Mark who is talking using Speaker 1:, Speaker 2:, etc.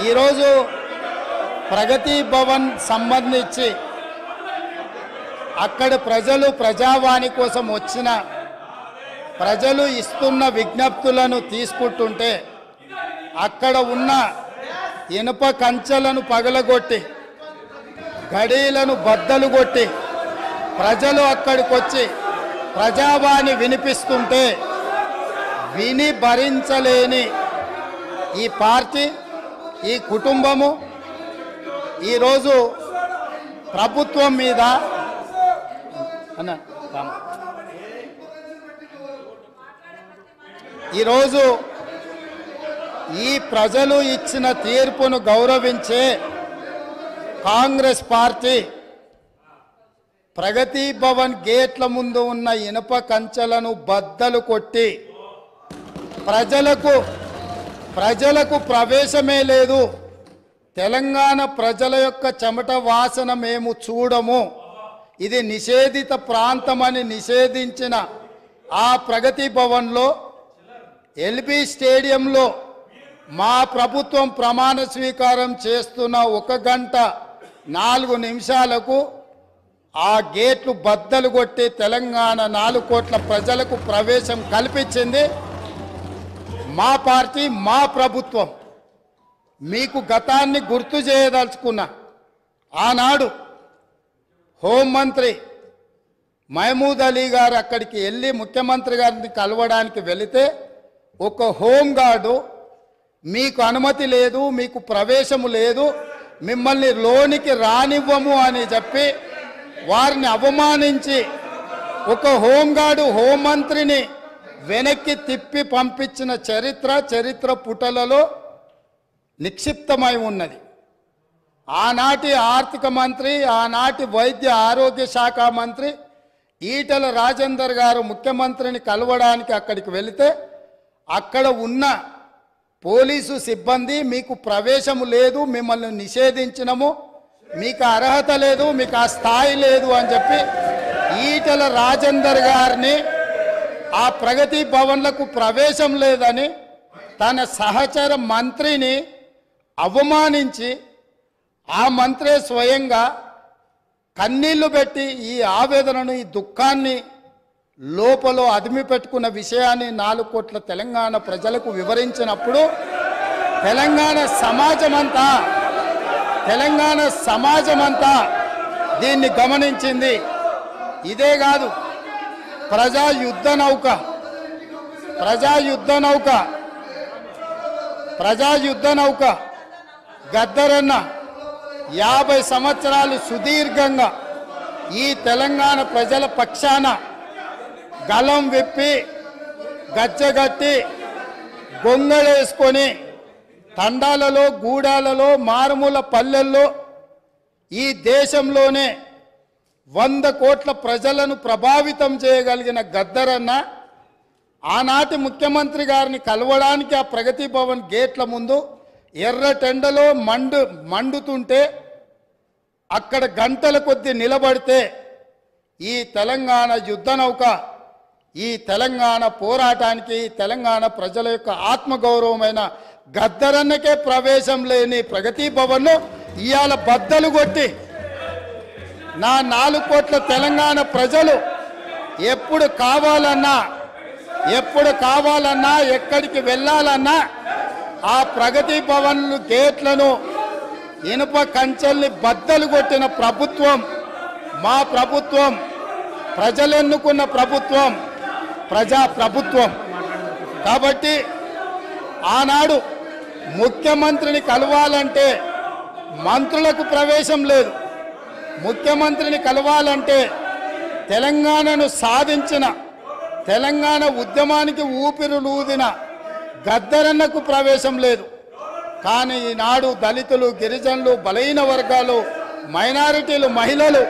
Speaker 1: ఈరోజు ప్రగతి భవన్ సంబంధించి అక్కడ ప్రజలు ప్రజావాణి కోసం వచ్చిన ప్రజలు ఇస్తున్న విజ్ఞప్తులను తీసుకుంటుంటే అక్కడ ఉన్న ఇనుప కంచెలను పగలగొట్టి గడీలను బద్దలు కొట్టి ప్రజలు అక్కడికి వచ్చి ప్రజావాణి వినిపిస్తుంటే విని భరించలేని ఈ పార్టీ ఈ కుటుంబము ఈరోజు ప్రభుత్వం మీద ఈరోజు ఈ ప్రజలు ఇచ్చిన తీర్పును గౌరవించే కాంగ్రెస్ పార్టీ ప్రగతి భవన్ గేట్ల ముందు ఉన్న ఇనుప కంచెలను బద్దలు కొట్టి ప్రజలకు ప్రవేశమే లేదు, తెలంగాణ ప్రజల యొక్క చెమట వాసన మేము చూడము, ఇది నిషేధిత ప్రాంతమని నిషేధించిన ఆ ప్రగతి భవన్లో ఎల్బీ స్టేడియంలో మా ప్రభుత్వం ప్రమాణ స్వీకారం చేస్తున్న 1 గంట 4 నిమిషాలకు ఆ గేట్లు బద్దలు కొట్టి తెలంగాణ 4 కోట్ల ప్రజలకు ప్రవేశం కల్పించింది మా పార్టీ మా ప్రభుత్వం. మీకు గతాన్ని గుర్తు చేయదలుచుకున్నా. ఆనాడు హోంమంత్రి మహమూద్ అలీ గారు అక్కడికి వెళ్ళి ముఖ్యమంత్రి గారిని కలవడానికి వెళితే ఒక హోంగార్డు మీకు అనుమతి లేదు, మీకు ప్రవేశము లేదు, మిమ్మల్ని లోనికి రానివ్వము అని చెప్పి వారిని అవమానించి ఒక హోంగార్డు హోంమంత్రిని వెనక్కి తిప్పి పంపించిన చరిత్ర పుటలలో నిక్షిప్తమై ఉన్నది. ఆనాటి ఆర్థిక మంత్రి, ఆనాటి వైద్య ఆరోగ్య శాఖ మంత్రి ఈటెల రాజేందర్ గారు ముఖ్యమంత్రిని కలవడానికి అక్కడికి వెళితే అక్కడ ఉన్న పోలీసు సిబ్బంది మీకు ప్రవేశము లేదు, మిమ్మల్ని నిషేధించినము, మీకు అర్హత లేదు, మీకు ఆ స్థాయి లేదు అని చెప్పి ఈటెల రాజేందర్ గారిని ఆ ప్రగతి భవన్లకు ప్రవేశం లేదని తన సహచర మంత్రిని అవమానించి ఆ మంత్రే స్వయంగా కన్నీళ్లు పెట్టి ఈ ఆవేదనను ఈ దుఃఖాన్ని లోపల అదిమి పెట్టుకున్న విషయాన్ని 4 కోట్ల తెలంగాణ ప్రజలకు వివరించినప్పుడు తెలంగాణ సమాజమంతా దీన్ని గమనించింది. ఇదే కాదు, ప్రజా యుద్ధ నౌక గద్దరన్న 50 సంవత్సరాలు సుదీర్ఘంగా ఈ తెలంగాణ ప్రజల పక్షాన గలం విప్పి గజ్జగట్టి గొంగళేసుకొని తండాలలో గూడాలలో మారుమూల పల్లెల్లో ఈ దేశంలోనే 100 కోట్ల ప్రజలను ప్రభావితం చేయగలిగిన గద్దరన్న ఆనాటి ముఖ్యమంత్రి గారిని కలవడానికి ఆ ప్రగతి భవన్ గేట్ల ముందు ఎర్రటెండలో మండుతుంటే అక్కడ గంటల కొద్దీ నిలబడితే ఈ తెలంగాణ యుద్ధ నౌక ఈ తెలంగాణ పోరాటానికి తెలంగాణ ప్రజల యొక్క ఆత్మగౌరవమైన గద్దరన్నకే ప్రవేశం లేని ప్రగతి భవన్ను ఇవాళ బద్దలు కొట్టి నా 4 కోట్ల తెలంగాణ ప్రజలు ఎప్పుడు కావాలన్నా ఎక్కడికి వెళ్ళాలన్నా ఆ ప్రగతి భవన్లు గేట్లను ఇనుప కంచెల్ని బద్దలు కొట్టిన ప్రభుత్వం మా ప్రభుత్వం, ప్రజలెన్నుకున్న ప్రభుత్వం, ప్రజా ప్రభుత్వం. కాబట్టి ఆనాడు ముఖ్యమంత్రిని కలవాలంటే మంత్రులకు ప్రవేశం లేదు, ముఖ్యమంత్రిని కలవాలంటే తెలంగాణను సాధించిన తెలంగాణ ఉద్యమానికి ఊపిరులూదిన గద్దరన్నకు ప్రవేశం లేదు. కానీ ఈనాడు దళితులు, గిరిజనులు, బలహీన వర్గాలు, మైనారిటీలు, మహిళలు